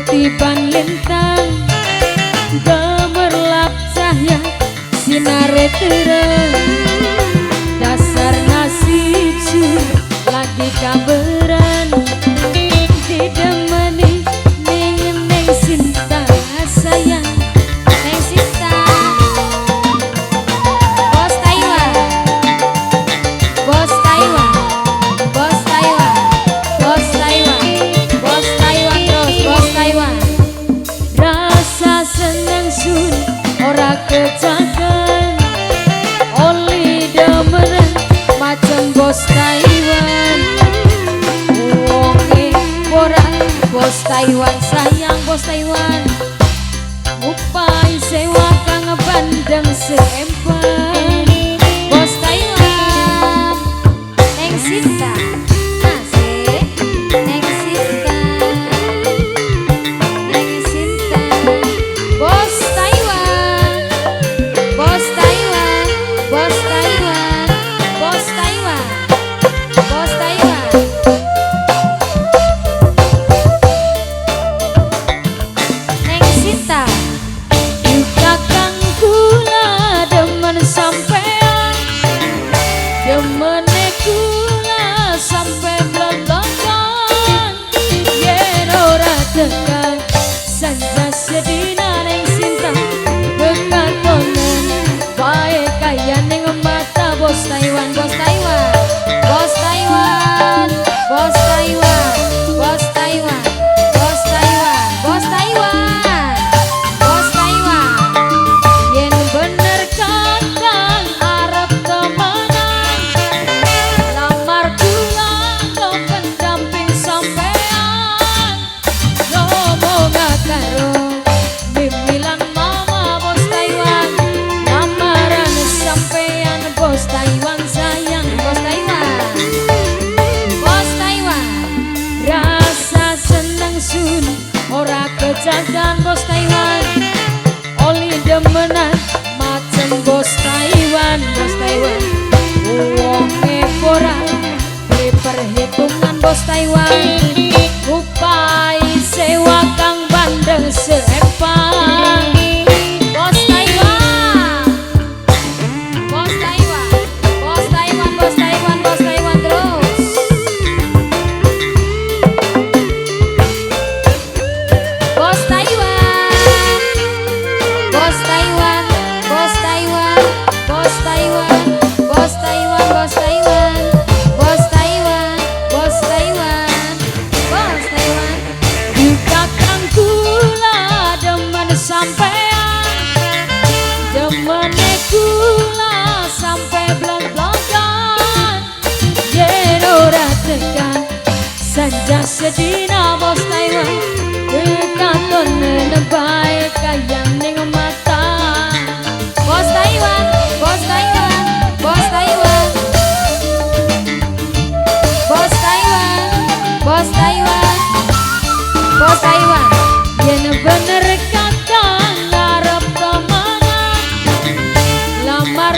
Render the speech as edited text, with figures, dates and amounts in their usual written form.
ketiban lintang gemerlap cahaya sinar terang dasar nasib lagi kabaran didemeni neng Sinta sayang neng Sinta bos Taiwan bos Taiwan bos Taiwan bos Taiwan bos Taiwan terus bos Taiwan rasa seneng sun ora kecakan oli demeran macam bos Taiwan wonge orang bos Taiwan sayang bos Taiwan upai sewa kang bandeng seempan bos Taiwan neng Sinta asik neng Sinta neng Sinta bos Taiwan bos Taiwan bos Taiwan bos Taiwan bos Taiwan neng Sinta juga kang kula demen sampean demene kula sampe blondokan yen ora tekan sanja sedina neng Sinta kekatonen bae kaya ning mata bos Taiwan bos Taiwan bos Taiwan bos Taiwan bos Taiwan bos Taiwan bos Taiwan bos Taiwan yen bener kakang arep temenan lamar kula lo pendamping sampean ngomong karo mimilan mama bos Taiwan lamaran sampean bos Taiwan sayang bos Taiwan bos Taiwan rasa seneng sun ora kejagan bos Taiwan oli demenan macem bos Taiwan wonge ora beli perhitungan bos Taiwan upai sewa kang bandeng seempang bos Taiwan bos Taiwan bos Taiwan bos Taiwan bos Taiwan terus bos Taiwan bos Taiwan bos Taiwan bos Taiwan bos Taiwan bos Taiwan bos Taiwan bos Taiwan bos Taiwan juga kang kula demen sampean demene kula sampe blon-blondan yen ora tekan sanja sedina bos Taiwan kekatonen bae kaya ning mata bos Taiwan bos Taiwan bos Taiwan bos Taiwan bos Taiwan bos Taiwan yen bener kakang ngarep temenan lamar